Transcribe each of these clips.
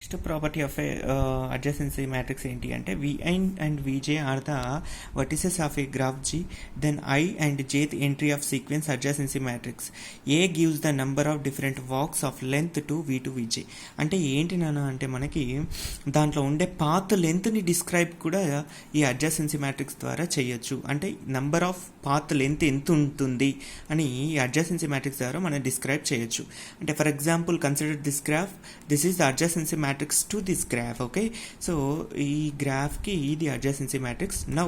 Next property of a adjacency matrix ఏంటి అంటే vi and vj are the vertices of a graph G, then I and jth entry of sequence adjacency matrix. A gives the number of different walks of length to v to vj. అంటే ఏంటి నాన్న అంటే మనకి దాంట్లో ఉండే path లెంత్ని describe కూడా ఈ అడ్జాసెన్సీ matrix ద్వారా చేయొచ్చు. అంటే నంబర్ ఆఫ్ పాత్ లెంత్ ఎంత ఉంటుంది అని ఈ అడ్జాసెన్సీ మ్యాట్రిక్స్ ద్వారా మనం డిస్క్రైబ్ చేయొచ్చు. అంటే for example consider this graph, this is the adjacency matrix to this graph. Okay, so ఈ గ్రాఫ్కి ఇది అడ్జాసెన్సీ మ్యాట్రిక్స్. నౌ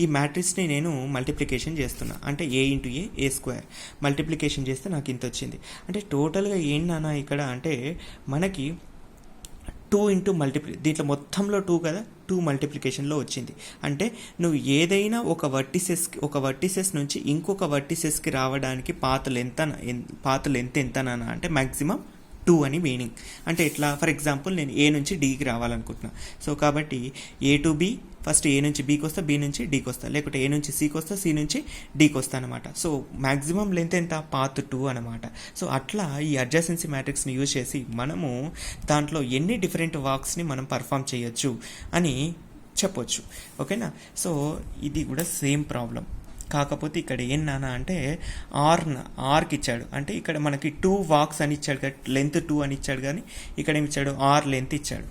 ఈ మ్యాట్రిక్స్ని నేను మల్టిప్లికేషన్ చేస్తున్నా, అంటే ఏ ఇంటూ ఏ స్క్వేర్ మల్టిప్లికేషన్ చేస్తే నాకు ఇంత వచ్చింది. అంటే టోటల్గా ఏంటన్నా ఇక్కడ అంటే మనకి 2 ఇంటూ దీంట్లో మొత్తంలో 2 కదా, 2 మల్టిప్లికేషన్లో వచ్చింది. అంటే నువ్వు ఏదైనా ఒక వర్టిసెస్ నుంచి ఇంకొక వర్టిసెస్కి రావడానికి పాత లెంత్ ఎంతనా అంటే మ్యాక్సిమం 2 అని మీనింగ్. అంటే ఎట్లా, ఫర్ ఎగ్జాంపుల్ నేను ఏ నుంచి డీకి రావాలనుకుంటున్నా. సో కాబట్టి A to be, first A నుంచి బీకి వస్తా, బి నుంచి డీకి వస్తా, లేకుంటే ఏ నుంచి సికి వస్తా, సి నుంచి డీకి వస్తా అనమాట. సో మ్యాక్సిమం లెంత్ ఎంత, పాత్ 2 అనమాట. సో అట్లా ఈ అడ్జాసెన్సీ మ్యాట్రిక్స్ని యూజ్ చేసి మనము దాంట్లో ఎన్ని డిఫరెంట్ వర్క్స్ని మనం పర్ఫామ్ చేయొచ్చు అని చెప్పొచ్చు. ఓకేనా, సో ఇది కూడా సేమ్ ప్రాబ్లం. కాకపోతే ఇక్కడ ఏం నాన్న అంటే ఆర్కి ఇచ్చాడు, అంటే ఇక్కడ మనకి 2 వాక్స్ అని ఇచ్చాడు కదా, లెంత్ 2 అని ఇచ్చాడు, కానీ ఇక్కడ ఏమి ఇచ్చాడు, ఆర్ లెంత్ ఇచ్చాడు.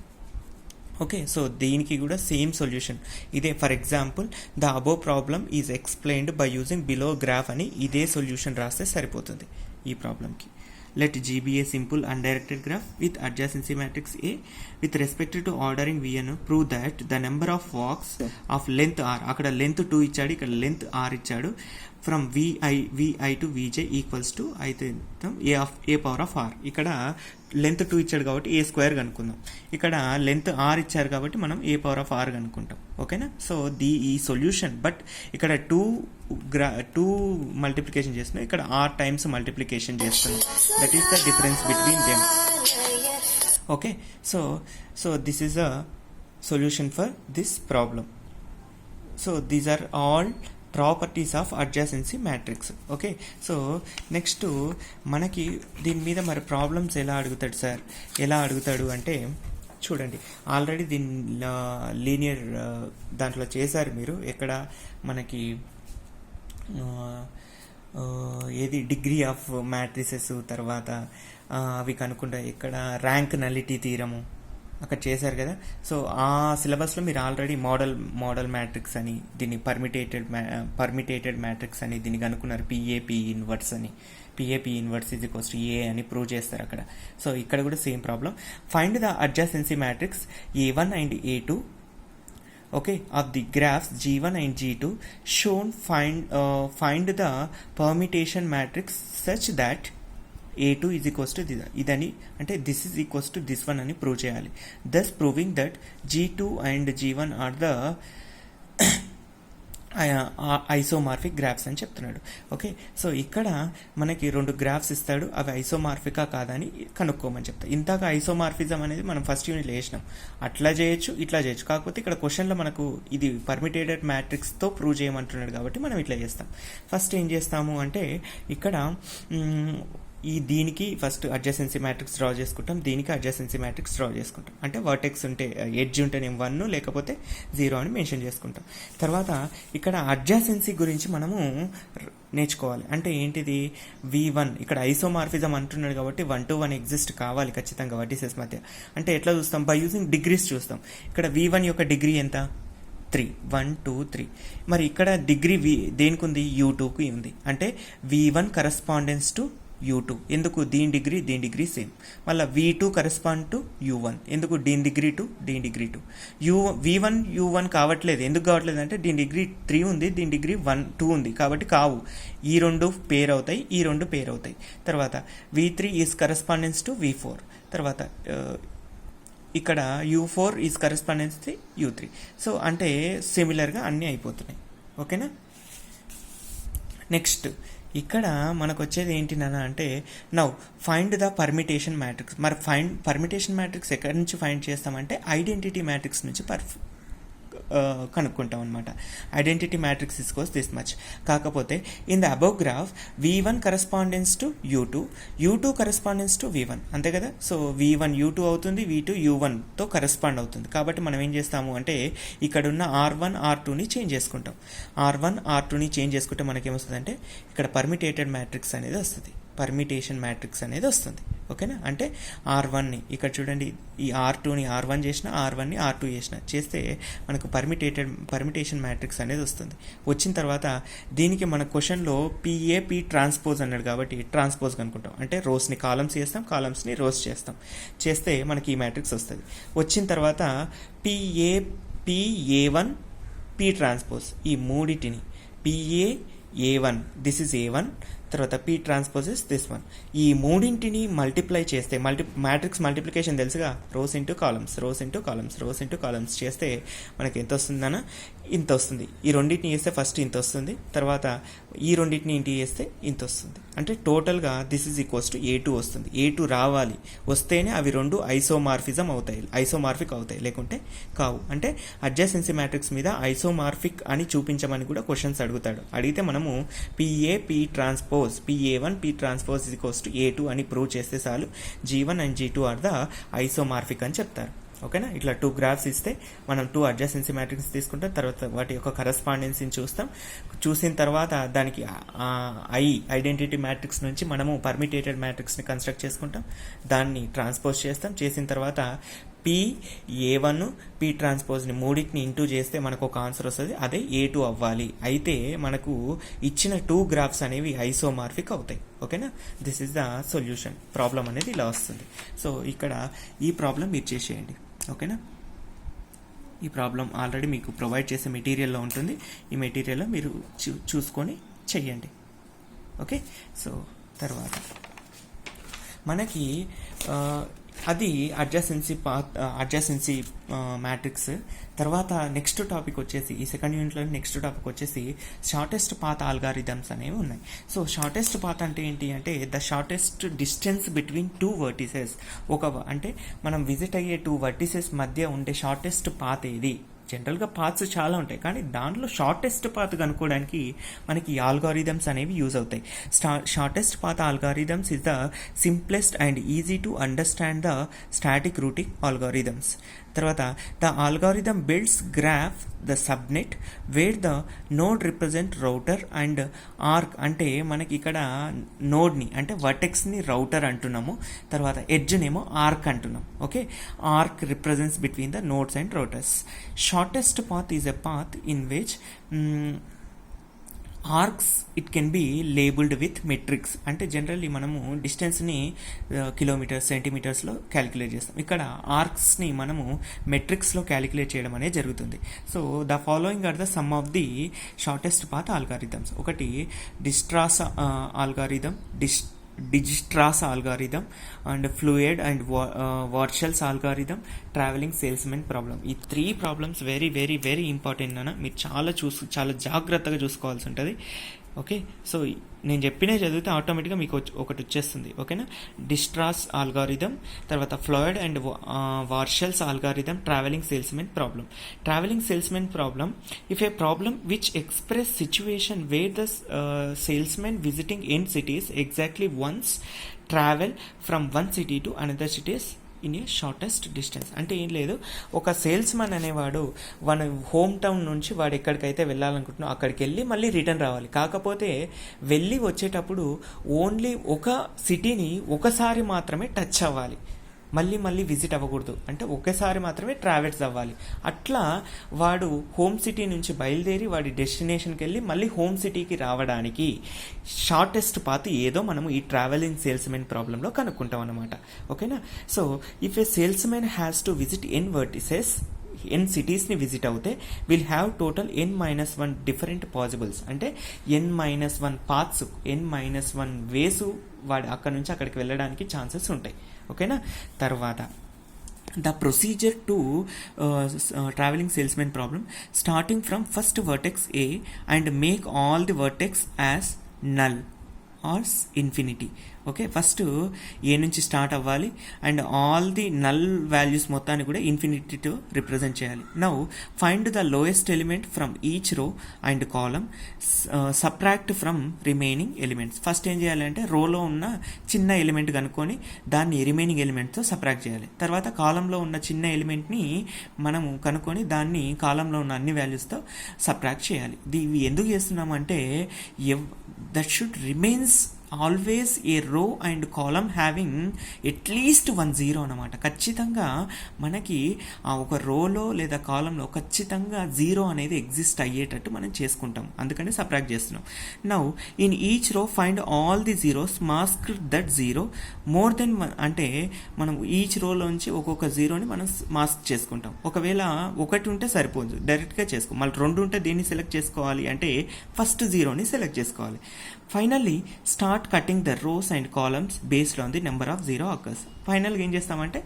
ఓకే, సో దీనికి కూడా సేమ్ సొల్యూషన్ ఇదే. For example the above problem is explained by using below graph అని ఇదే సొల్యూషన్ రాస్తే సరిపోతుంది ఈ ప్రాబ్లంకి. Let G be a simple undirected graph with adjacency matrix A with respect to ordering Vn. Prove that the number of walks of length R, అక్కడ length 2 ఇచ్చాడు, ఇక్కడ length R ఇచ్చాడు, from vi to vj equals to అయితే ఏ power of are. ఇక్కడ length 2 ఇచ్చాడు కాబట్టి ఏ square కనుక్కుందాం, ఇక్కడ లెంత్ ఆర్ ఇచ్చారు కాబట్టి మనం ఏ పవర్ ఆఫ్ ఆర్ కనుక్కుంటాం. ఓకేనా, సో ఈ సొల్యూషన్, బట్ ఇక్కడ 2 మల్టిప్లికేషన్ చేస్తున్నాం, ఇక్కడ ఆర్ టైమ్స్ మల్టిప్లికేషన్ చేస్తున్నాం. That is the difference between them. Okay, so this is a solution for this problem. So these are all properties of adjacency matrix. Okay, so next మనకి దీని మీద మరి problems ఎలా అడుగుతాడు అంటే చూడండి, ఆల్రెడీ దీని లీనియర్ దాంట్లో చేశారు మీరు. ఎక్కడ మనకి ఏది డిగ్రీ ఆఫ్ మ్యాట్రిసెస్, తర్వాత అవి కనుక్కుంటా, ఇక్కడ ర్యాంక్ నలిటీ థీరము అక్కడ చేశారు కదా. సో ఆ సిలబస్లో మీరు ఆల్రెడీ మోడల్ మ్యాట్రిక్స్ అని, దీన్ని పర్మిటేటెడ్ మ్యాట్రిక్స్ అని దీన్ని కనుక్కున్నారు. పిఏపి ఇన్వర్స్ అని, PAP inverse is equals to A అని ప్రూవ్ చేస్తారు అక్కడ. సో ఇక్కడ కూడా same problem. Find the adjacency matrix A1 and A2 okay of the graphs G1 and G2 shown. Find the permutation matrix such that A2 is equals to ఇదని, అంటే this is equals to this one అని prove చేయాలి. Thus proving that G2 and G1 are the isomorphic graphs అని చెప్తున్నాడు. Okay, so ఇక్కడ మనకి 2 graphs ఇస్తాడు, అవి ఐసోమార్ఫికా కాదని కనుక్కోమని చెప్తాడు. ఇంతగా ఐసోమార్ఫిజం అనేది మనం ఫస్ట్ యూనిట్లో వేసినాం, అట్లా చేయొచ్చు ఇట్లా చేయొచ్చు. కాకపోతే ఇక్కడ క్వశ్చన్లో మనకు ఇది పర్మిటేటెడ్ మ్యాట్రిక్స్తో ప్రూవ్ చేయమంటున్నాడు కాబట్టి మనం ఇట్లా చేస్తాం. ఫస్ట్ ఏం చేస్తాము అంటే ఇక్కడ దీనికి ఫస్ట్ అడ్జసెన్సీ మ్యాట్రిక్స్ డ్రా చేసుకుంటాం, దీనికి అడ్జసెన్సీ మ్యాట్రిక్స్ డ్రా చేసుకుంటాం. అంటే వర్టెక్స్ ఉంటే ఎడ్జ్ ఉంటేనే 1 లేకపోతే 0 అని మెన్షన్ చేసుకుంటాం. తర్వాత ఇక్కడ అడ్జసెన్సీ గురించి మనము నేర్చుకోవాలి. అంటే ఏంటిది, V1 ఇక్కడ ఐసోమార్ఫిజం అంటున్నాడు కాబట్టి 1 to 1 ఎగ్జిస్ట్ కావాలి ఖచ్చితంగా వర్టిసెస్ మధ్య. అంటే ఎట్లా చూస్తాం, బై యూజింగ్ డిగ్రీస్ చూస్తాం. ఇక్కడ V1 యొక్క డిగ్రీ ఎంత, 3, 1 2 3. మరి ఇక్కడ డిగ్రీ దేనికి ఉంది, U2కి ఉంది. అంటే V1 కరస్పాండెన్స్ టు U2. ఎందుకు, దీని డిగ్రీ సేమ్. మళ్ళీ V2 కరెస్పాండ్ టు U1. ఎందుకు, దీని డిగ్రీ 2. V1 U1 కావట్లేదు. ఎందుకు కావట్లేదు అంటే దీని డిగ్రీ 3 ఉంది, దీని డిగ్రీ 2 ఉంది కాబట్టి కావు. ఈ 2 పేర్ అవుతాయి, ఈ 2 పేర్ అవుతాయి. తర్వాత V3 is correspondence to V4. తర్వాత ఇక్కడ U4 is correspondence to U3. So అంటే సిమిలర్గా అన్నీ అయిపోతున్నాయి. ఓకేనా, నెక్స్ట్ ఇక్కడ మనకు వచ్చేది ఏంటి నాన్న అంటే now find the permutation matrix. మరి పర్మిటేషన్ మ్యాట్రిక్స్ ఎక్కడి నుంచి ఫైండ్ చేస్తామంటే ఐడెంటిటీ మ్యాట్రిక్స్ నుంచి కనుక్కుంటాం అనమాట. Identity matrix is this much. కాకపోతే in the above graph V1 correspondence to U2, U2 correspondence to V1, అంతే కదా. సో V1 U2 అవుతుంది, V2 U1తో కరస్పాండ్ అవుతుంది. కాబట్టి మనం ఏం చేస్తాము అంటే ఇక్కడున్న R1 R2ని చేంజ్ చేసుకుంటాం. R1 R2ని చేంజ్ చేసుకుంటే మనకేమొస్తుంది అంటే ఇక్కడ పర్మిటేటెడ్ మ్యాట్రిక్స్ అనేది వస్తుంది, పర్మిటేషన్ మ్యాట్రిక్స్ అనేది వస్తుంది. ఓకేనా. అంటే R1ని ఇక్కడ చూడండి, ఈ R2ని R1 చేసిన, R1ని R2 చేస్తే మనకు పర్మిటేషన్ మ్యాట్రిక్స్ అనేది వస్తుంది. వచ్చిన తర్వాత దీనికి మన క్వశ్చన్లో PA ట్రాన్స్పోజ్ అన్నాడు కాబట్టి ట్రాన్స్పోజ్ కనుక్కుంటాం. అంటే రోస్ని కాలమ్స్ చేస్తాం, కాలమ్స్ని రోస్ చేస్తే మనకి ఈ మ్యాట్రిక్స్ వస్తుంది. వచ్చిన తర్వాత PA1 P ట్రాన్స్పోజ్, ఈ మూడిటిని PA1 దిస్ ఇస్ A1, తర్వాత P transpose is this one, ఈ మూడింటిని మల్టిప్లై చేస్తే మ్యాట్రిక్స్ మల్టిప్లికేషన్ తెలుసుగా, rows into columns, rows into columns, rows into columns చేస్తే మనకి ఎంత వస్తుందన్న ఇంత వస్తుంది. ఈ రెండింటిని చేస్తే ఫస్ట్ ఇంత వస్తుంది, తర్వాత ఈ రెండింటిని ఇంటి చేస్తే ఇంత వస్తుంది. అంటే టోటల్గా this is equals to A2 వస్తుంది. A2 రావాలి, వస్తేనే అవి రెండు ఐసోమార్ఫిక్ అవుతాయి, లేకుంటే కావు. అంటే అడ్జసెన్సీ మ్యాట్రిక్స్ మీద ఐసోమార్ఫిక్ అని చూపించమని కూడా క్వశ్చన్స్ అడుగుతాడు. అడిగితే మనము P transpose, PA1 P transpose is equals to A2 అని ప్రూవ్ చేస్తే చాలు, G1 and G2 are the isomorphic అని చెప్తారు. ఓకేనా. ఇట్లా 2 గ్రాఫ్స్ ఇస్తే మనం 2 అడ్జసెన్సీ మ్యాట్రిక్స్ తీసుకుంటాం, తర్వాత వాటి యొక్క కరస్పాండెన్సీని చూసిన తర్వాత దానికి ఐడెంటిటీ మ్యాట్రిక్స్ నుంచి మనము పర్మిటేటెడ్ మ్యాట్రిక్స్ని కన్స్ట్రక్ట్ చేసుకుంటాం, దాన్ని ట్రాన్స్పోజ్ చేసిన తర్వాత PA1 P ట్రాన్స్పోజ్ని మూడింటిని ఇంటూ చేస్తే మనకు ఒక ఆన్సర్ వస్తుంది, అదే A2 అవ్వాలి. అయితే మనకు ఇచ్చిన 2 గ్రాఫ్స్ అనేవి ఐసోమార్ఫిక్ అవుతాయి. ఓకేనా. This is the solution. Problem అనేది ఇలా వస్తుంది. సో ఇక్కడ ఈ ప్రాబ్లం మీరు చేసేయండి. ఓకేనా. ఈ ప్రాబ్లం ఆల్రెడీ మీకు ప్రొవైడ్ చేసే మెటీరియల్లో ఉంటుంది, ఈ మెటీరియల్లో మీరు చూసుకొని చెయ్యండి. ఓకే. సో తర్వాత మనకి అది అడ్జసెన్సీ మ్యాట్రిక్స్. తర్వాత నెక్స్ట్ టాపిక్ వచ్చేసి, ఈ సెకండ్ యూనిట్లో నెక్స్ట్ టాపిక్ వచ్చేసి షార్టెస్ట్ పాత్ ఆల్గారిథమ్స్ అనేవి ఉన్నాయి. సో షార్టెస్ట్ పాత్ అంటే ఏంటి అంటే the shortest distance between 2 vertices. అంటే మనం విజిట్ అయ్యే 2 వర్టిసెస్ మధ్య ఉండే షార్టెస్ట్ పాత్ ఏది. జనరల్గా పాత్స్ చాలా ఉంటాయి, కానీ దాంట్లో షార్టెస్ట్ పాత్ కనుక్కోవడానికి మనకి ఆల్గారిథమ్స్ అనేవి యూజ్ అవుతాయి. Shortest path algorithms is the simplest and easy to understand the static routing algorithms. తర్వాత the algorithm builds graph the subnet where the node represent router and arc. అంటే మనకి ఇక్కడ నోడ్ని అంటే వర్టెక్స్ని రౌటర్ అంటున్నాము, తర్వాత ఎడ్జ్నేమో ఆర్క్ అంటున్నాం. Okay. Arc represents between the nodes and routers. Shortest path is a path in which arcs it can be labelled with metrics. అంటే జనరల్లీ మనము డిస్టెన్స్ని కిలోమీటర్స్, సెంటీమీటర్స్లో క్యాలిక్యులేట్ చేస్తాం. ఇక్కడ ఆర్క్స్ని మనము మెట్రిక్స్లో క్యాలిక్యులేట్ చేయడం అనేది జరుగుతుంది. So the following are the some of the shortest path algorithms. ఒకటి Dijkstra's algorithm, Dijkstra's algorithm and Floyd and Warshall's algorithm, travelling salesman problem. ఈ 3 problems very very very important అన్న, మీరు చాలా జాగ్రత్తగా చూసుకోవాల్సి ఉంటుంది. ఓకే. సో నేను చెప్పినవి చదివితే ఆటోమేటిక్గా మీకు ఒకటి వచ్చేస్తుంది. ఓకేనా. డిస్ట్రాస్ ఆల్గారిథం, తర్వాత Floyd and Warshall's algorithm, travelling salesman problem. Travelling salesman problem if a problem which express situation where the salesman visiting in cities exactly once travel from one city to another cities in a shortest distance. అంటే ఏం లేదు, ఒక sales man అనేవాడు మన home town నుంచి వాడు ఎక్కడికైతే వెళ్ళాలనుకుంటున్నాడో అక్కడికి వెళ్ళి మళ్ళీ రిటర్న్ రావాలి. కాకపోతే వెళ్ళి వచ్చేటప్పుడు ఓన్లీ ఒక సిటీని ఒకసారి మాత్రమే టచ్ అవ్వాలి, మళ్ళీ విజిట్ అవ్వకూడదు. అంటే ఒకేసారి మాత్రమే ట్రావెల్స్ అవ్వాలి. అట్లా వాడు హోమ్ సిటీ నుంచి బయలుదేరి వాడి డెస్టినేషన్కి వెళ్ళి మళ్ళీ హోమ్ సిటీకి రావడానికి షార్టెస్ట్ పాత్ ఏదో మనము ఈ ట్రావెలింగ్ సేల్స్మెన్ ప్రాబ్లంలో కనుక్కుంటాం అన్నమాట. ఓకేనా. So if a salesman has to visit n vertices, n సిటీస్ని విజిట్ అవుతే will have total n-1 different possibles. అంటే n-1 పాత్స్, n-1 వేసు వాడు అక్కడ నుంచి అక్కడికి వెళ్ళడానికి ఛాన్సెస్ ఉంటాయి. ఓకేనా. తర్వాత the procedure to travelling salesman problem starting from first vertex A and make all the vertex as null or infinity. Okay, first A నుంచి స్టార్ట్ అవ్వాలి and all the null values మొత్తాన్ని కూడా ఇన్ఫినిటీతో రిప్రజెంట్ చేయాలి. Now find the lowest element from each row and column, subtract from remaining elements. First ఏం చేయాలంటే రోలో ఉన్న చిన్న ఎలిమెంట్ కనుక్కొని దాన్ని రిమైనింగ్ ఎలిమెంట్తో సబ్ట్రాక్ట్ చేయాలి. తర్వాత కాలంలో ఉన్న చిన్న ఎలిమెంట్ని మనము కనుక్కొని దాన్ని కాలంలో ఉన్న అన్ని వాల్యూస్తో సబ్ట్రాక్ట్ చేయాలి. ఇవి ఎందుకు చేస్తున్నామంటే that should remains always a రో అండ్ కాలమ్ హ్యావింగ్ ఎట్లీస్ట్ 1 0 అనమాట. ఖచ్చితంగా మనకి ఆ ఒక రోలో లేదా కాలంలో ఖచ్చితంగా 0 అనేది ఎగ్జిస్ట్ అయ్యేటట్టు మనం చేసుకుంటాం, అందుకని సబ్ట్రాక్ట్ చేస్తున్నాం. Now in each row find all the zeros, mask that zero more than, అంటే మనం ఈచ్ రోలోంచి ఒక్కొక్క జీరోని మనం మాస్క్ చేసుకుంటాం. ఒకవేళ ఒకటి ఉంటే సరిపోదు, డైరెక్ట్గా చేసుకో. మళ్ళీ 2 ఉంటే దేన్ని సెలెక్ట్ చేసుకోవాలి అంటే ఫస్ట్ జీరోని సెలెక్ట్ చేసుకోవాలి. Finally start cutting the rows and columns based on the number of zero occurs. ఫైనల్గా ఏం చేస్తామంటే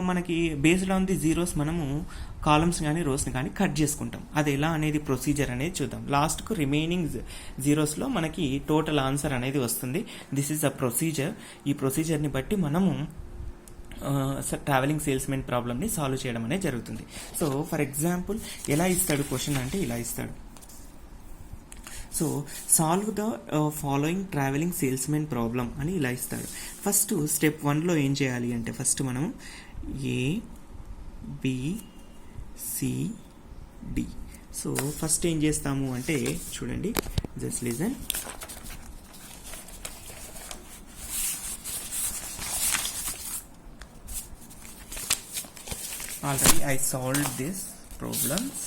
మనకి బేస్డ్ ఆన్ ది జీరోస్ మనము కాలమ్స్ కానీ రోస్ని కానీ కట్ చేసుకుంటాం. అది ఎలా అనేది ప్రొసీజర్ అనేది చూద్దాం. లాస్ట్కు రిమైనింగ్ జీరోస్లో మనకి టోటల్ ఆన్సర్ అనేది వస్తుంది. This is a procedure. ఈ ప్రొసీజర్ని బట్టి మనము ట్రావెలింగ్ సేల్స్మెన్ ప్రాబ్లమ్ని సాల్వ్ చేయడం అనేది జరుగుతుంది. సో ఫర్ ఎగ్జాంపుల్ ఎలా ఇస్తాడు క్వశ్చన్ అంటే ఇలా ఇస్తాడు. So solve the following travelling salesman problem అని ఇలా ఇస్తాడు. ఫస్ట్ స్టెప్ 1లో ఏం చేయాలి అంటే ఫస్ట్ మనం A B C D. So first ఏం చేస్తాము అంటే చూడండి, just listen. Already I solved this problems.